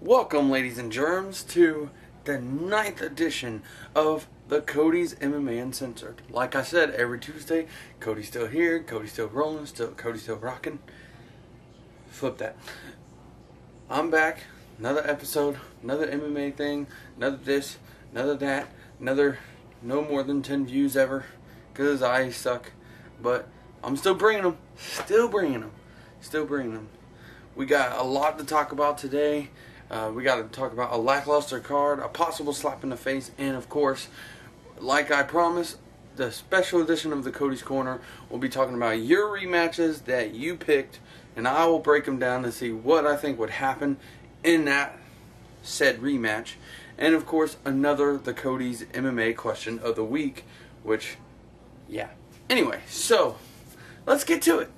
Welcome, ladies and germs, to the 9th edition of the Cody's MMA Uncensored. Like I said, every Tuesday, Cody's still here, Cody's still rolling, Cody's still rocking. Flip that. I'm back, another episode, another MMA thing, another this, another that, another no more than 10 views ever, because I suck. But I'm still bringing them, still bringing them. We got a lot to talk about today. We got to talk about a lackluster card, a possible slap in the face, and of course, like I promised, the special edition of the Cody's Corner will be talking about your rematches that you picked, and I will break them down and see what I think would happen in that said rematch. And of course, another the Cody's MMA question of the week, which, yeah. Anyway, so let's get to it.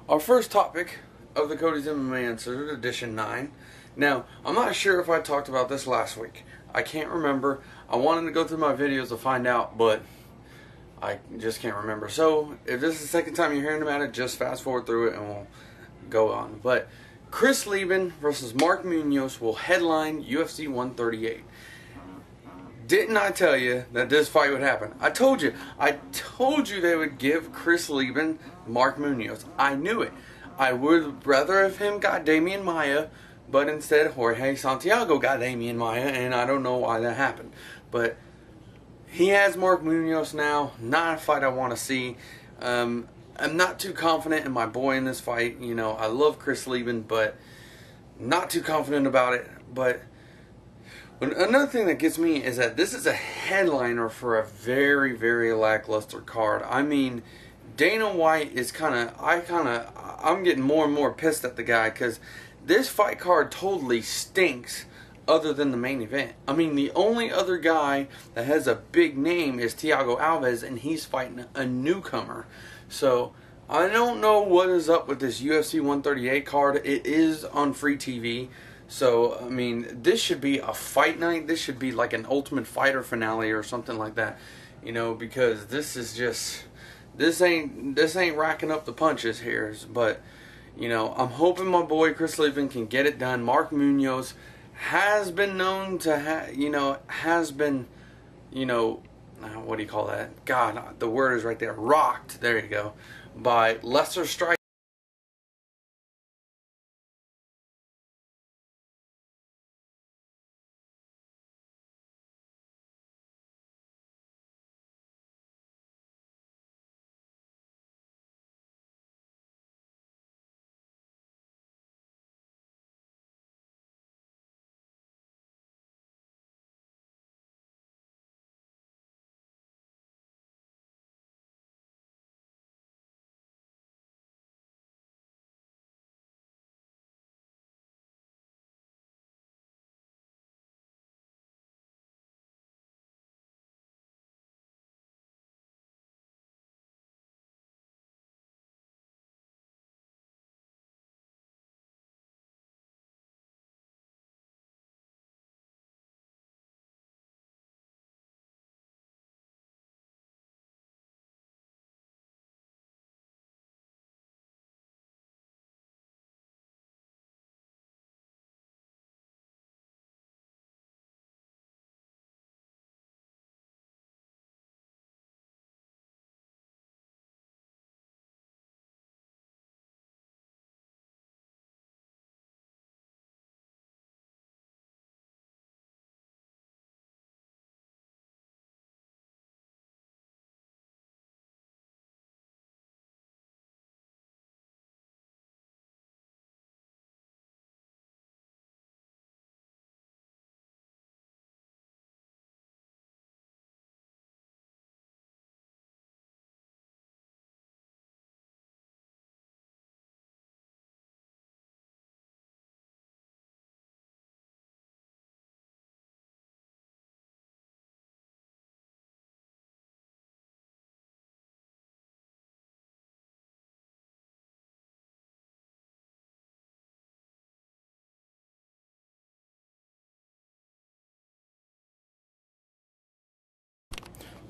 Our first topic of the Cody's MMA Uncensored Edition 9. Now, I'm not sure if I talked about this last week. I can't remember. I wanted to go through my videos to find out, but I just can't remember. So, if this is the second time you're hearing about it, just fast forward through it and we'll go on. But Chris Lieben versus Mark Munoz will headline UFC 138. Didn't I tell you that this fight would happen? I told you they would give Chris Lieben Mark Munoz. I knew it. I would rather have him got Damian Maia, but instead Jorge Santiago got Damian Maia, and I don't know why that happened. But he has Mark Munoz now. Not a fight I want to see. I'm not too confident in my boy in this fight. You know, I love Chris Lieben, but not too confident about it. But another thing that gets me is that this is a headliner for a very, very lackluster card. I mean, Dana White is I'm getting more and more pissed at the guy because this fight card totally stinks other than the main event. I mean, the only other guy that has a big name is Thiago Alves, and he's fighting a newcomer. So, I don't know what is up with this UFC 138 card. It is on free TV. So, I mean, this should be a fight night. This should be like an Ultimate Fighter finale or something like that. You know, because this is just, this ain't racking up the punches here. But, you know, I'm hoping my boy Chris Lieben can get it done. Mark Munoz has been known to what do you call that? God, the word is right there. Rocked, there you go, by lesser strikers.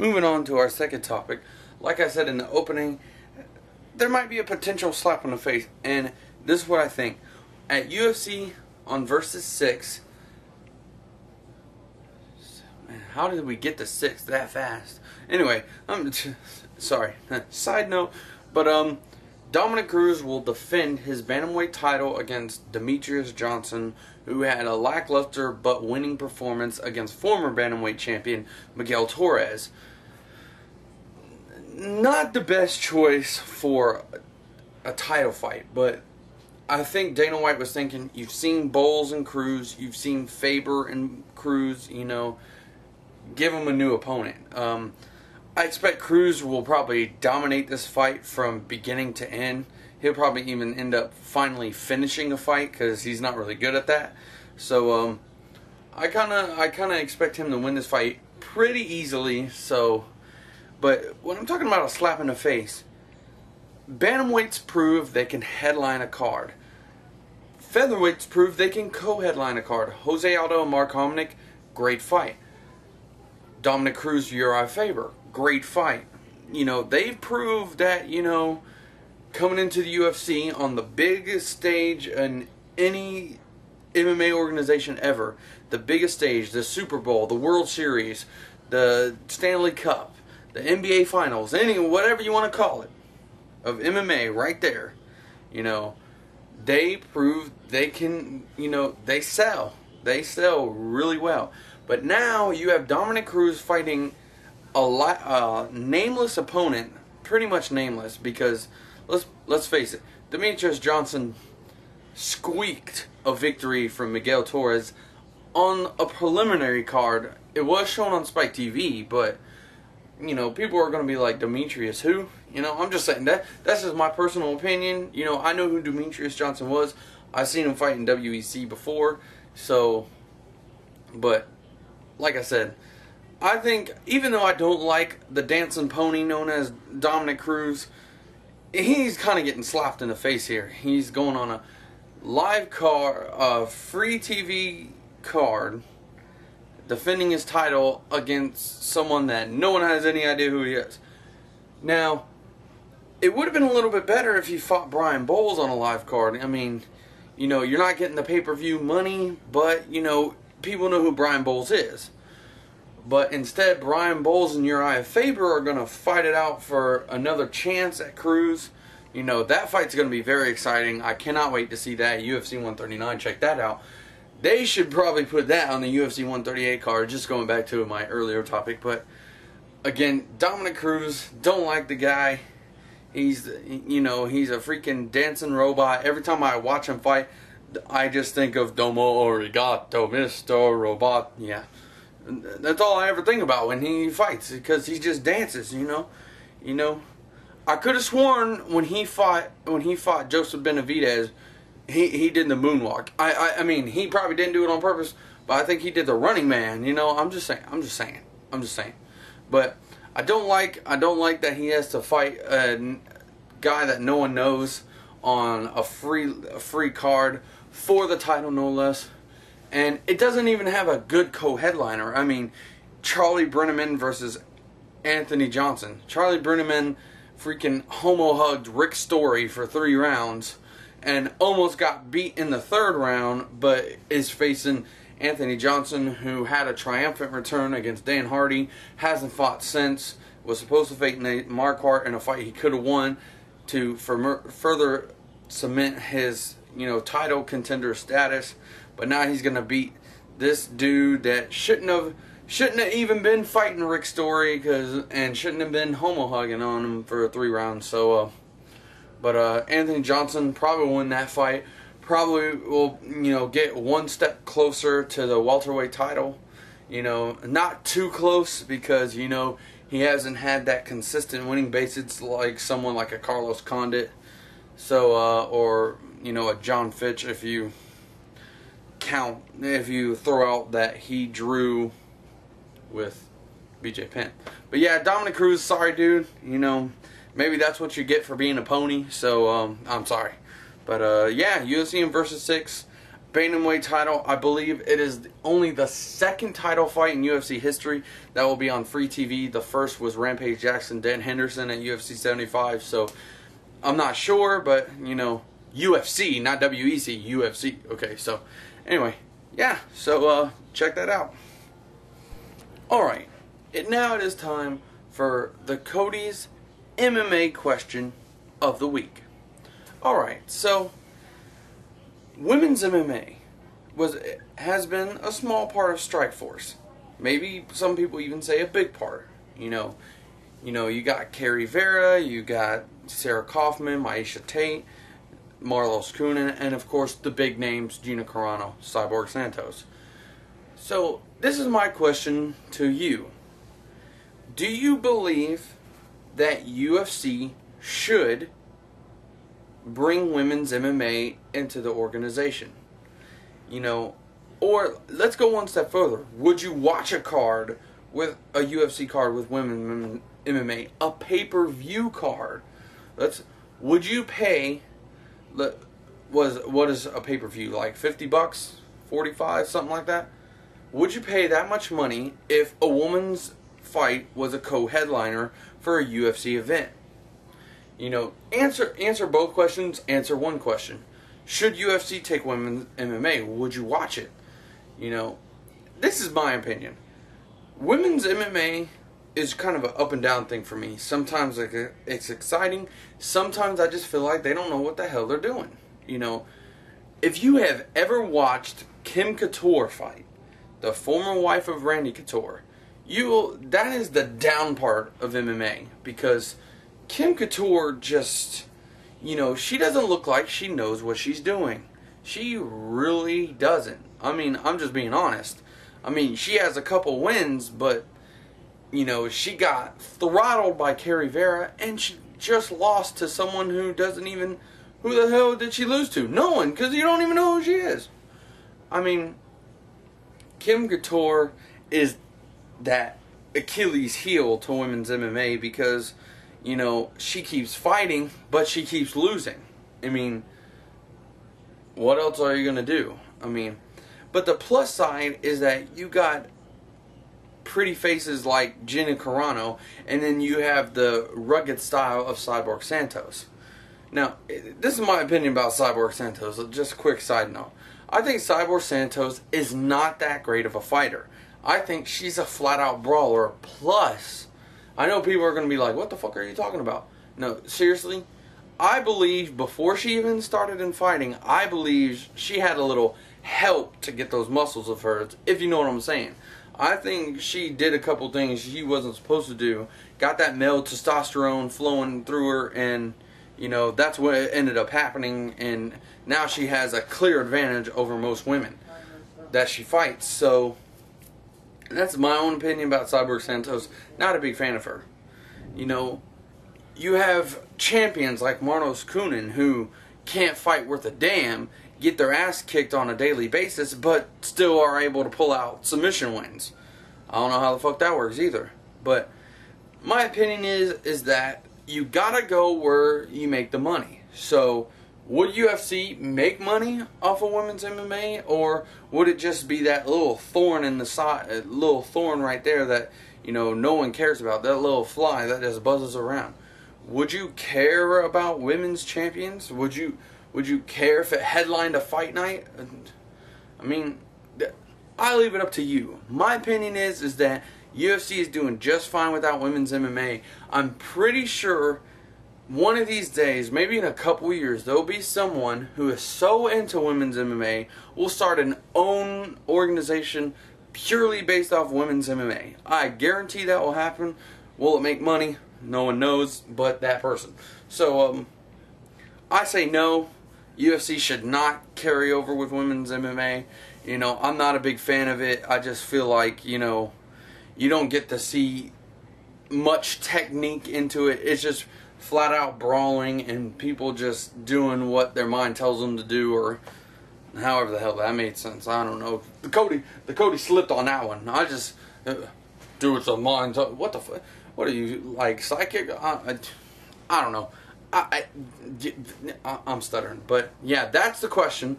moving on to our second topic. Like I said in the opening, there might be a potential slap in the face, and this is what I think. At UFC on Versus 6, man, how did we get to 6 that fast? Anyway, I'm sorry. Side note, but Dominic Cruz will defend his bantamweight title against Demetrius Johnson, who had a lackluster but winning performance against former bantamweight champion Miguel Torres. Not the best choice for a title fight, but I think Dana White was thinking, you've seen Bowles and Cruz, you've seen Faber and Cruz, you know, give him a new opponent. I expect Cruz will probably dominate this fight from beginning to end. He'll probably even end up finally finishing a fight because he's not really good at that. So I kind of expect him to win this fight pretty easily. So, but when I'm talking about a slap in the face, bantamweights prove they can headline a card. Featherweights prove they can co-headline a card. Jose Aldo and Mark Hominick, great fight. Dominic Cruz, Uriah Faber, great fight. You know, they've proved that, you know, coming into the UFC on the biggest stage in any MMA organization ever, the biggest stage, the Super Bowl, the World Series, the Stanley Cup, the NBA Finals, whatever you want to call it, of MMA right there, you know, they prove they can, you know, they sell really well. But now you have Dominic Cruz fighting a nameless opponent, pretty much nameless, because let's face it, Demetrius Johnson squeaked a victory from Miguel Torres on a preliminary card. It was shown on Spike TV, but you know, people are going to be like, Demetrius who? You know, I'm just saying that's just my personal opinion. You know, I know who Demetrius Johnson was. I've seen him fight in WEC before. So, but like I said, I think even though I don't like the dancing pony known as Dominic Cruz, he's kind of getting slapped in the face here. He's going on a live card, a free TV card, defending his title against someone that no one has any idea who he is. Now, it would have been a little bit better if he fought Brian Bowles on a live card. I mean, you know, you're not getting the pay-per-view money, but, you know, people know who Brian Bowles is. But instead, Brian Bowles and Uriah Faber are going to fight it out for another chance at Cruz. You know, that fight's going to be very exciting. I cannot wait to see that. UFC 139, check that out. They should probably put that on the UFC 138 card, just going back to my earlier topic. But, again, Dominic Cruz, don't like the guy. He's, you know, he's a freaking dancing robot. Every time I watch him fight, I just think of Domo Arigato, Mr. Robot. Yeah. That's all I ever think about when he fights, because he just dances, you know. You know, I could have sworn when he fought Joseph Benavidez, he did the moonwalk. I mean, he probably didn't do it on purpose, but I think he did the running man. You know, I'm just saying. But I don't like that he has to fight a guy that no one knows on a free card for the title, no less. And it doesn't even have a good co-headliner. I mean, Charlie Brenneman versus Anthony Johnson. Charlie Brenneman freaking homo-hugged Rick Story for 3 rounds and almost got beat in the 3rd round, but is facing Anthony Johnson, who had a triumphant return against Dan Hardy, hasn't fought since, was supposed to fight Nate Marquardt in a fight he could have won to further cement his, you know, title contender status. But now he's going to beat this dude that shouldn't have even been fighting Rick Story, and shouldn't have been homo-hugging on him for 3 rounds. So, but Anthony Johnson probably will win that fight. Probably will, you know, get 1 step closer to the welterweight title. You know, not too close, because, you know, he hasn't had that consistent winning basis like someone like a Carlos Condit. So, or, you know, a John Fitch, if you throw out that he drew with BJ Penn. But yeah, Dominic Cruz, sorry dude, you know, maybe that's what you get for being a pony, so I'm sorry. But yeah, UFC versus 6, bantamweight title. I believe it is only the second title fight in UFC history that will be on free TV. The first was Rampage Jackson, Dan Henderson at UFC 75. So I'm not sure, but you know, UFC, not WEC, UFC. Okay, so anyway, yeah, so check that out. Alright, now it is time for the Cody's MMA question of the week. Alright, so women's MMA has been a small part of Strikeforce. Maybe some people even say a big part. You know, you got Kerry Vera, you got Sarah Kaufman, Maisha Tate, Marlos Kunin, and of course the big names, Gina Carano, Cyborg Santos. So this is my question to you. Do you believe that UFC should bring women's MMA into the organization? You know, or let's go one step further. Would you watch a card with a UFC card with women MMA, a pay-per-view card? Would you pay? What is a pay-per-view, like $50, 45, something like that? Would you pay that much money if a woman's fight was a co-headliner for a UFC event? You know, answer both questions. Answer one question. Should UFC take women's MMA? Would you watch it? You know, this is my opinion. Women's MMA is kind of an up and down thing for me. Sometimes it's exciting. Sometimes I just feel like they don't know what the hell they're doing. You know, if you have ever watched Kim Couture fight, the former wife of Randy Couture, that is the down part of MMA, because Kim Couture just, you know, she doesn't look like she knows what she's doing. She really doesn't. I mean, I'm just being honest. I mean, she has a couple wins, but, you know, she got throttled by Kerry Vera, and she just lost to someone who doesn't even... Who the hell did she lose to? No one, because you don't even know who she is. I mean, Kim Couture is that Achilles heel to women's MMA because, you know, she keeps fighting, but she keeps losing. I mean, what else are you going to do? I mean, but the plus side is that you got pretty faces like Gina Carano, and then you have the rugged style of Cyborg Santos. Now, this is my opinion about Cyborg Santos. Just a quick side note. I think Cyborg Santos is not that great of a fighter. I think she's a flat-out brawler. Plus, I know people are going to be like, what the fuck are you talking about? No, seriously, I believe before she even started in fighting, I believe she had a little help to get those muscles of hers, if you know what I'm saying. I think she did a couple things she wasn't supposed to do, got that male testosterone flowing through her, and, you know, that's what ended up happening, and now she has a clear advantage over most women that she fights. So that's my own opinion about Cyborg Santos. Not a big fan of her. You know, you have champions like Marlos Kunin who can't fight worth a damn, get their ass kicked on a daily basis, but still are able to pull out submission wins. I don't know how the fuck that works either. But my opinion is that you gotta go where you make the money. So would UFC make money off of women's MMA, or would it just be that little thorn in the side, little thorn right there that, you know, no one cares about, that little fly that just buzzes around? Would you care about women's champions? Would you care if it headlined a fight night? I mean, I leave it up to you. My opinion is that UFC is doing just fine without women's MMA. I'm pretty sure one of these days, maybe in a couple years, there'll be someone who is so into women's MMA will start an own organization purely based off women's MMA. I guarantee that will happen. Will it make money? No one knows but that person. So, I say no. UFC should not carry over with women's MMA. You know, I'm not a big fan of it. I just feel like, you know, you don't get to see much technique into it. It's just flat out brawling and people just doing what their mind tells them to do, or however the hell that made sense. I don't know. The Cody slipped on that one. I just do what the mind. What the fuck? What are you, like, psychic? I don't know. I'm stuttering. But yeah, that's the question.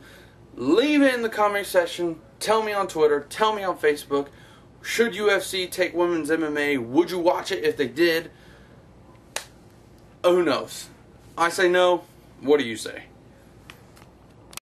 Leave it in the comment section. Tell me on Twitter. Tell me on Facebook. Should UFC take women's MMA? Would you watch it if they did? Who knows? I say no. What do you say?